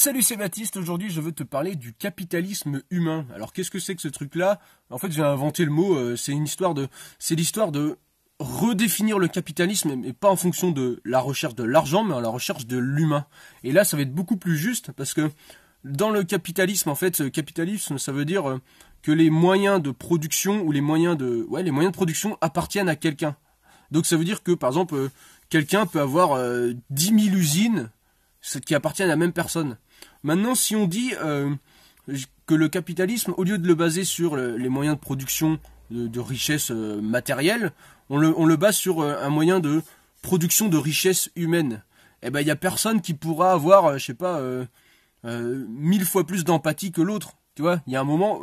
Salut, c'est Baptiste, aujourd'hui je veux te parler du capitalisme humain. Alors qu'est-ce que c'est que ce truc-là? En fait j'ai inventé le mot, c'est l'histoire de redéfinir le capitalisme, mais pas en fonction de la recherche de l'argent, mais en la recherche de l'humain. Et là ça va être beaucoup plus juste, parce que dans le capitalisme, en fait, capitalisme ça veut dire que les moyens de production, ou les moyens de production appartiennent à quelqu'un. Donc ça veut dire que par exemple, quelqu'un peut avoir 10 000 usines qui appartiennent à la même personne. Maintenant, si on dit que le capitalisme, au lieu de le baser sur les moyens de production de richesse matérielle, on le base sur un moyen de production de richesse humaine, eh ben il y a personne qui pourra avoir, je sais pas, 1000 fois plus d'empathie que l'autre. Tu vois, il y a un moment,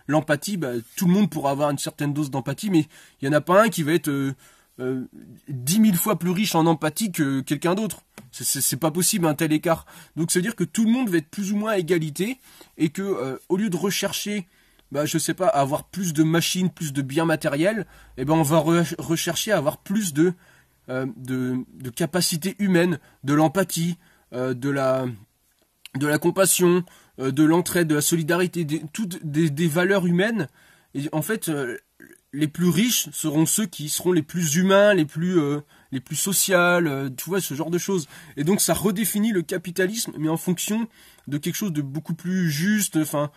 l'empathie, bah, tout le monde pourra avoir une certaine dose d'empathie, mais il y en a pas un qui va être 10 000 fois plus riche en empathie que quelqu'un d'autre. C'est pas possible un tel écart. Donc ça veut dire que tout le monde va être plus ou moins à égalité et que au lieu de rechercher, bah je sais pas, à avoir plus de machines, plus de biens matériels, eh ben on va rechercher à avoir plus de capacités humaines, de l'empathie, de la compassion, de l'entraide, de la solidarité, toutes des valeurs humaines. Et en fait, les plus riches seront ceux qui seront les plus humains, les plus sociales, tu vois, ce genre de choses. Et donc ça redéfinit le capitalisme, mais en fonction de quelque chose de beaucoup plus juste. Enfin,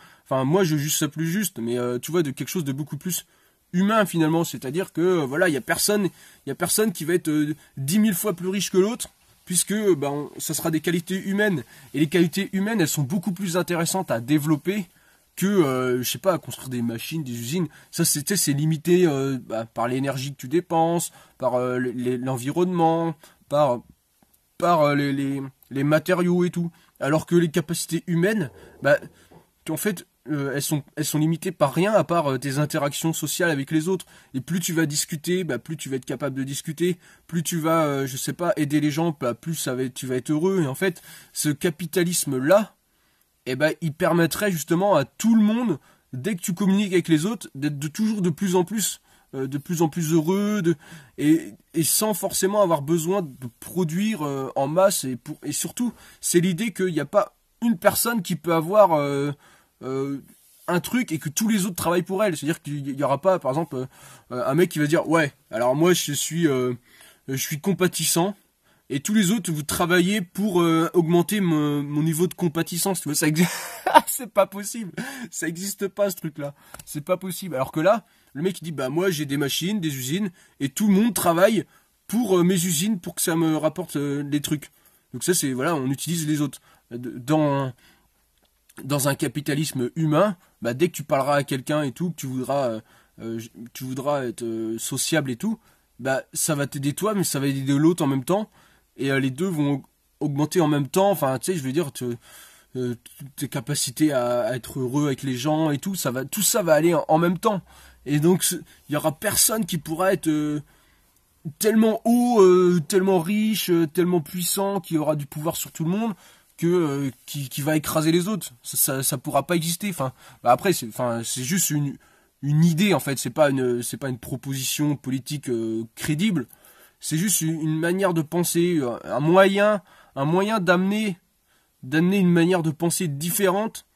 moi je juge ça plus juste, mais tu vois, de quelque chose de beaucoup plus humain finalement. C'est-à-dire que voilà, il y a personne qui va être 10 000 fois plus riche que l'autre, puisque ça sera des qualités humaines. Et les qualités humaines, elles sont beaucoup plus intéressantes à développer que, je sais pas, à construire des machines, des usines. Ça, c'est limité par l'énergie que tu dépenses, par l'environnement, par les matériaux et tout. Alors que les capacités humaines, en fait, elles sont limitées par rien à part tes interactions sociales avec les autres. Et plus tu vas discuter, plus tu vas être capable de discuter, plus tu vas, je sais pas, aider les gens, plus tu vas être heureux. Et en fait, ce capitalisme-là, eh ben, il permettrait justement à tout le monde, dès que tu communiques avec les autres, d'être toujours de plus en plus heureux, et sans forcément avoir besoin de produire en masse. Et surtout, c'est l'idée qu'il n'y a pas une personne qui peut avoir un truc et que tous les autres travaillent pour elle. C'est-à-dire qu'il n'y aura pas, par exemple, un mec qui va dire « Ouais, alors moi je suis compatissant ». Et tous les autres, vous travaillez pour augmenter mon niveau de compatissance. Tu vois, c'est pas possible. Ça existe pas, ce truc-là. C'est pas possible. Alors que là, le mec, il dit, moi, j'ai des machines, des usines, et tout le monde travaille pour mes usines pour que ça me rapporte des trucs. Donc ça, c'est, voilà, on utilise les autres. Dans un capitalisme humain, dès que tu parleras à quelqu'un et tout, que tu voudras être sociable et tout, ça va t'aider toi, mais ça va aider l'autre en même temps. Et les deux vont augmenter en même temps. Enfin, tu sais, je veux dire, tes capacités à être heureux avec les gens et tout ça va aller en même temps. Et donc, il y aura personne qui pourra être tellement haut, tellement riche, tellement puissant, qui aura du pouvoir sur tout le monde, qui va écraser les autres. Ça pourra pas exister. Enfin, après, c'est juste une idée en fait. C'est pas une proposition politique crédible. C'est juste une manière de penser, un moyen d'amener une manière de penser différente,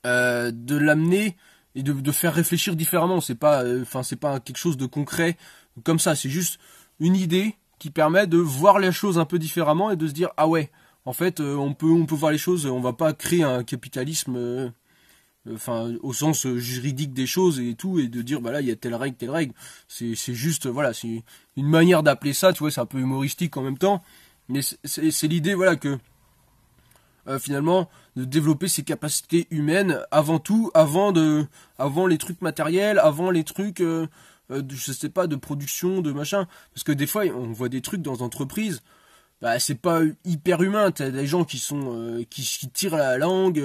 de l'amener et de faire réfléchir différemment. C'est pas quelque chose de concret comme ça. C'est juste une idée qui permet de voir les choses un peu différemment et de se dire ah ouais, en fait, on peut voir les choses. On va pas créer un capitalisme. Au sens juridique des choses et tout, et de dire là il y a telle règle, c'est juste voilà, c'est une manière d'appeler ça, tu vois, c'est un peu humoristique en même temps, mais c'est l'idée voilà que finalement de développer ses capacités humaines avant tout, avant les trucs matériels, avant les trucs je sais pas, de production, de machin, parce que des fois on voit des trucs dans entreprises, c'est pas hyper humain, t'as des gens qui sont qui tirent la langue,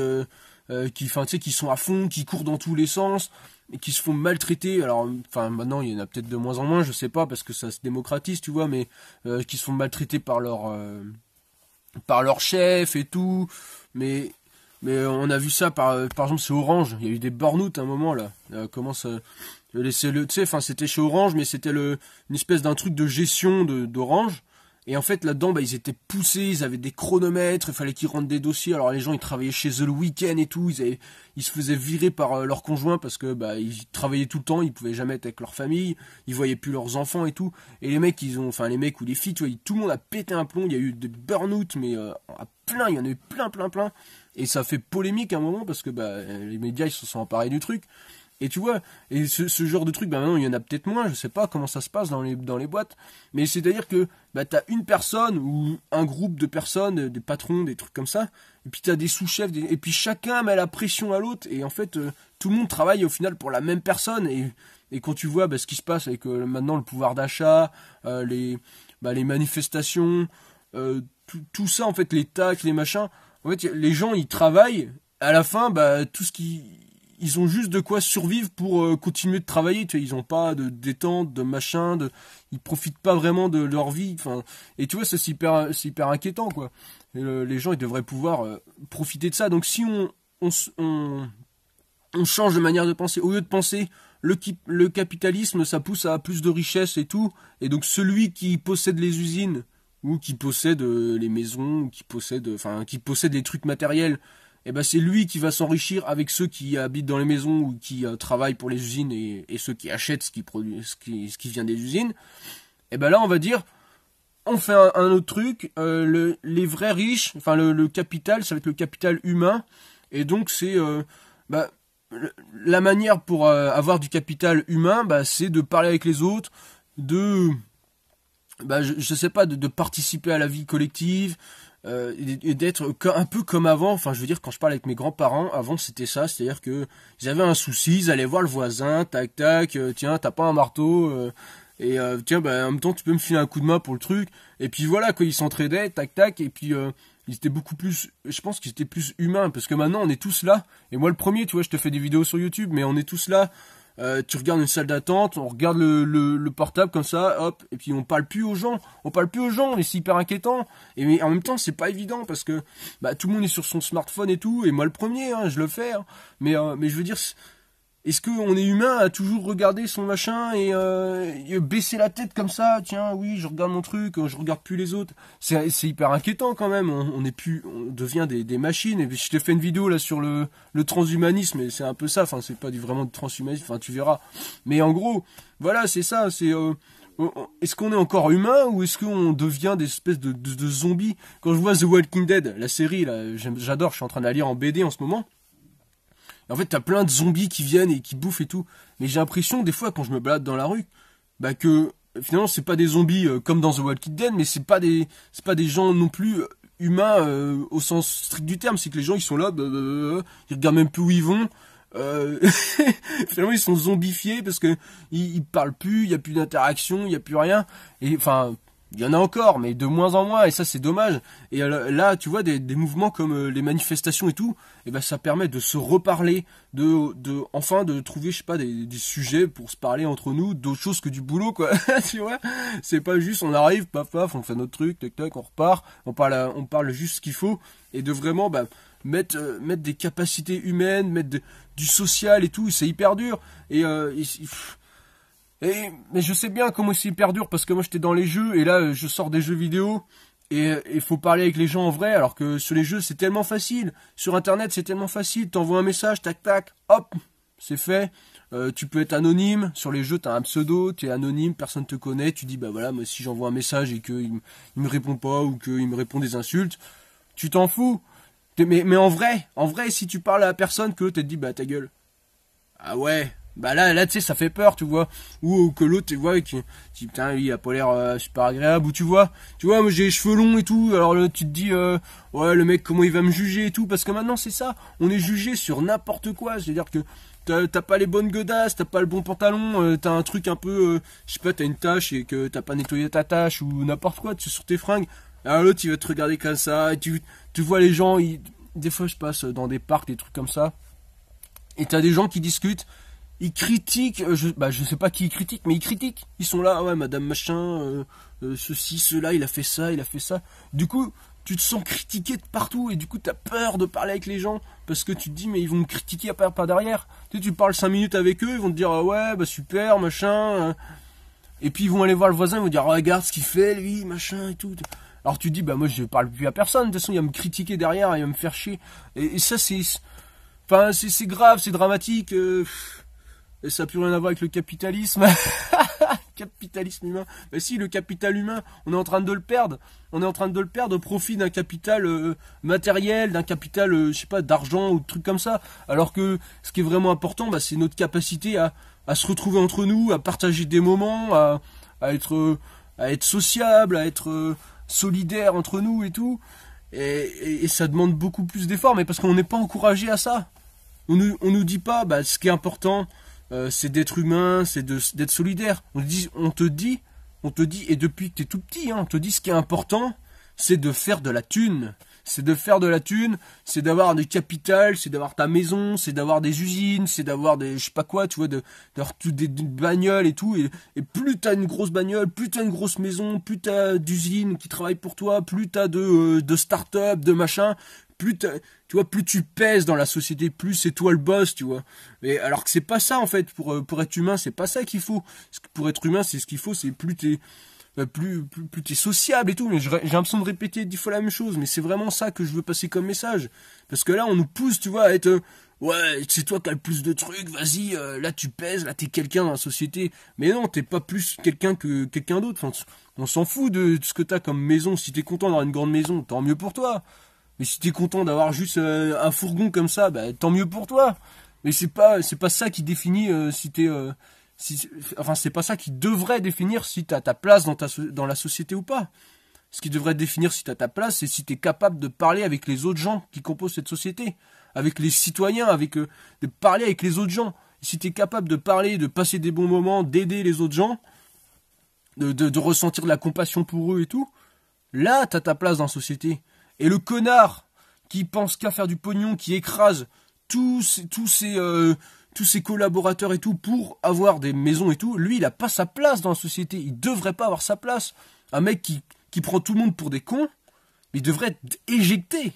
qui sont à fond, qui courent dans tous les sens et qui se font maltraiter. Alors, maintenant il y en a peut-être de moins en moins, je sais pas, parce que ça se démocratise, tu vois, mais qui se font maltraiter par leur chef et tout. Mais on a vu ça par exemple, c'est Orange. Il y a eu des burn-out à un moment là. C'était chez Orange, mais c'était une espèce d'un truc de gestion d'Orange. Et en fait, là-dedans, bah, ils étaient poussés, ils avaient des chronomètres, il fallait qu'ils rentrent des dossiers. Alors les gens, ils travaillaient chez eux le week-end et tout, ils se faisaient virer par leur conjoint parce que bah ils travaillaient tout le temps, ils pouvaient jamais être avec leur famille, ils voyaient plus leurs enfants et tout. Et les mecs, les mecs ou les filles, tu vois, tout le monde a pété un plomb. Il y a eu des burn-out, mais à plein, il y en a eu plein. Et ça fait polémique à un moment parce que bah les médias ils se sont emparés du truc. Et tu vois, et ce genre de truc, bah maintenant il y en a peut-être moins, je sais pas comment ça se passe dans les boîtes, mais c'est-à-dire que bah t'as une personne ou un groupe de personnes, des patrons, des trucs comme ça, et puis t'as des sous-chefs, et puis chacun met la pression à l'autre, et en fait tout le monde travaille au final pour la même personne, et quand tu vois bah, ce qui se passe avec maintenant le pouvoir d'achat, les manifestations, tout ça en fait, les taxes, les machins, en fait les gens ils travaillent, à la fin bah tout ce qui ils ont juste de quoi survivre pour continuer de travailler, tu vois, ils ont pas de détente, de machin, ils profitent pas vraiment de leur vie, enfin, et tu vois, c'est hyper inquiétant, quoi. Et les gens, ils devraient pouvoir profiter de ça. Donc si on change de manière de penser, au lieu de penser le capitalisme, ça pousse à plus de richesse et tout, et donc celui qui possède les usines, ou qui possède les maisons, ou qui possède les trucs matériels, et ben c'est lui qui va s'enrichir avec ceux qui habitent dans les maisons ou qui travaillent pour les usines et ceux qui achètent ce qui vient des usines. Et ben là on va dire on fait un autre truc, les vrais riches, enfin le capital, ça va être le capital humain, et donc c'est la manière pour avoir du capital humain, bah c'est de parler avec les autres, je sais pas, de participer à la vie collective, et d'être un peu comme avant. Enfin je veux dire, quand je parle avec mes grands-parents, avant c'était ça, c'est-à-dire que ils avaient un souci, ils allaient voir le voisin, tac tac, tiens t'as pas un marteau, tiens bah en même temps tu peux me filer un coup de main pour le truc, et puis voilà quoi, ils s'entraidaient, tac tac, et puis ils étaient beaucoup plus, je pense qu'ils étaient plus humains, parce que maintenant on est tous là, et moi le premier, tu vois, je te fais des vidéos sur YouTube, mais on est tous là. Tu regardes une salle d'attente, on regarde le portable comme ça, hop, et puis on parle plus aux gens, et c'est hyper inquiétant. Et mais en même temps, c'est pas évident parce que bah tout le monde est sur son smartphone et tout, et moi le premier, hein, je le fais. Hein. Mais je veux dire, est-ce qu'on est humain à toujours regarder son machin et baisser la tête comme ça, tiens, oui, je regarde mon truc, je regarde plus les autres. C'est hyper inquiétant quand même. On devient des machines. Et je t'ai fait une vidéo là sur le transhumanisme, et c'est un peu ça. Enfin, c'est pas vraiment de transhumanisme. Enfin, tu verras. Mais en gros, voilà, c'est ça. Est-ce qu'on est encore humain ou est-ce qu'on devient des espèces de zombies? Quand je vois The Walking Dead, la série là, j'adore. Je suis en train de la lire en BD en ce moment. En fait, t'as plein de zombies qui viennent et qui bouffent et tout. Mais j'ai l'impression, des fois, quand je me balade dans la rue, bah que finalement, c'est pas des zombies comme dans The Walking Dead, mais c'est pas des gens non plus humains au sens strict du terme. C'est que les gens, ils sont là, ils regardent même plus où ils vont. Finalement, ils sont zombifiés parce que ils parlent plus, il y a plus d'interaction, il y a plus rien. Et enfin, il y en a encore, mais de moins en moins, et ça c'est dommage. Et là, tu vois, des mouvements comme les manifestations et tout, et ben ça permet de se reparler, enfin de trouver, je sais pas, des sujets pour se parler entre nous, d'autres choses que du boulot, quoi. Tu vois, c'est pas juste on arrive, paf paf, on fait notre truc, tac tac, on repart, on parle juste ce qu'il faut, et de vraiment mettre des capacités humaines, mettre du social et tout, c'est hyper dur. Mais je sais bien comment c'est hyper dur parce que moi j'étais dans les jeux et là je sors des jeux vidéo et il faut parler avec les gens en vrai, alors que sur les jeux c'est tellement facile, sur internet c'est tellement facile, t'envoies un message, tac tac, hop, c'est fait. Tu peux être anonyme, sur les jeux t'as un pseudo, t'es anonyme, personne te connaît, tu dis bah voilà, moi si j'envoie un message et qu'il me répond pas ou qu'il me répond des insultes, tu t'en fous. Mais en vrai, si tu parles à la personne, que l'autre te dit bah ta gueule. Ah ouais. Bah là tu sais, ça fait peur, tu vois. Ou que l'autre, tu vois, qui putain, lui il a pas l'air super agréable, ou tu vois moi j'ai les cheveux longs et tout, alors là, tu te dis ouais, le mec comment il va me juger et tout, parce que maintenant c'est ça, on est jugé sur n'importe quoi, c'est-à-dire que t'as pas les bonnes godasses, t'as pas le bon pantalon, t'as un truc un peu je sais pas, t'as une tache et que t'as pas nettoyé ta tache ou n'importe quoi, tu es sur tes fringues. Alors l'autre il va te regarder comme ça, et tu vois les gens, des fois je passe dans des parcs, des trucs comme ça, et t'as des gens qui discutent, ils critiquent, je sais pas qui ils critiquent, mais ils critiquent. Ils sont là, ouais, madame machin, ceci, cela, il a fait ça. Du coup, tu te sens critiqué de partout, et du coup, t'as peur de parler avec les gens, parce que tu te dis, mais ils vont me critiquer par derrière. Tu sais, tu parles 5 minutes avec eux, ils vont te dire, ah ouais, bah super, machin. Et puis ils vont aller voir le voisin, ils vont dire, oh, regarde ce qu'il fait, lui, machin et tout. Alors tu dis, bah moi je parle plus à personne, de toute façon il va me critiquer derrière, il va me faire chier. Et ça enfin c'est grave, c'est dramatique. Et ça n'a plus rien à voir avec le capitalisme. Capitalisme humain. Mais si, le capital humain, on est en train de le perdre. On est en train de le perdre au profit d'un capital matériel, d'un capital, je sais pas, d'argent ou de trucs comme ça. Alors que ce qui est vraiment important, bah, c'est notre capacité à se retrouver entre nous, à partager des moments, à être sociable, à être solidaire entre nous et tout. Et ça demande beaucoup plus d'efforts, mais parce qu'on n'est pas encouragé à ça. On nous dit pas, bah, ce qui est important, c'est d'être humain, c'est d'être solidaire. On te dit, et depuis que t'es tout petit, hein, on te dit ce qui est important, c'est de faire de la thune. C'est de faire de la thune, c'est d'avoir des capitales, c'est d'avoir ta maison, c'est d'avoir des usines, c'est d'avoir des, je sais pas quoi, tu vois, d'avoir des bagnoles et tout. Et plus t'as une grosse bagnole, plus t'as une grosse maison, plus t'as d'usines qui travaillent pour toi, plus t'as de start-up, de machin, tu vois, plus tu pèses dans la société, plus c'est toi le boss, tu vois. Et alors que c'est pas ça en fait, pour être humain, c'est pas ça qu'il faut. Pour être humain, c'est ce qu'il faut, c'est plus t'es sociable et tout. Mais j'ai l'impression de répéter 10 fois la même chose, mais c'est vraiment ça que je veux passer comme message. Parce que là, on nous pousse, tu vois, à être ouais, c'est toi qui as le plus de trucs, vas-y, là tu pèses, là t'es quelqu'un dans la société. Mais non, t'es pas plus quelqu'un que quelqu'un d'autre. Enfin, on s'en fout de ce que t'as comme maison. Si t'es content d'avoir une grande maison, tant mieux pour toi. Mais si t'es content d'avoir juste un fourgon comme ça, bah tant mieux pour toi. Mais c'est pas ça qui définit si t'es enfin c'est pas ça qui devrait définir si t'as ta place dans la société ou pas. Ce qui devrait définir si t'as ta place, c'est si t'es capable de parler avec les autres gens qui composent cette société, avec les citoyens, de parler avec les autres gens. Et si t'es capable de parler, de passer des bons moments, d'aider les autres gens, de ressentir de la compassion pour eux et tout, là t'as ta place dans la société. Et le connard qui pense qu'à faire du pognon, qui écrase tous ses collaborateurs et tout pour avoir des maisons et tout, lui il a pas sa place dans la société, il devrait pas avoir sa place. Un mec qui prend tout le monde pour des cons, il devrait être éjecté,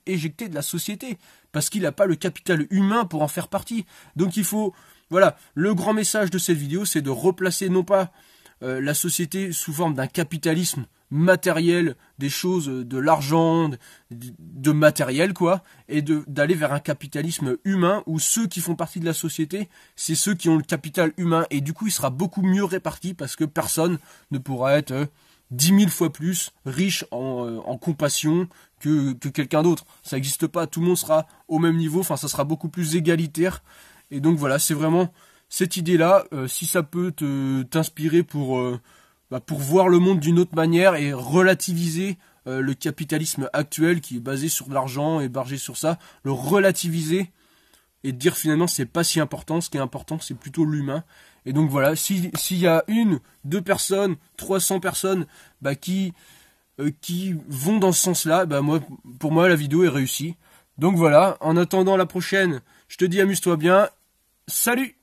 éjecté de la société, parce qu'il n'a pas le capital humain pour en faire partie. Donc il faut, voilà, le grand message de cette vidéo, c'est de replacer non pas la société sous forme d'un capitalisme matériel, des choses, de l'argent, de matériel quoi, et d'aller vers un capitalisme humain où ceux qui font partie de la société, c'est ceux qui ont le capital humain, et du coup il sera beaucoup mieux réparti parce que personne ne pourra être 10 000 fois plus riche en compassion que quelqu'un d'autre. Ça n'existe pas, tout le monde sera au même niveau, enfin ça sera beaucoup plus égalitaire. Et donc voilà, c'est vraiment cette idée-là, si ça peut t'inspirer pour voir le monde d'une autre manière et relativiser le capitalisme actuel qui est basé sur l'argent et basé sur ça, le relativiser et dire finalement c'est pas si important, ce qui est important c'est plutôt l'humain. Et donc voilà, s'il y a 1, 2 personnes, 300 personnes qui vont dans ce sens-là, pour moi la vidéo est réussie. Donc voilà, en attendant la prochaine, je te dis amuse-toi bien, salut!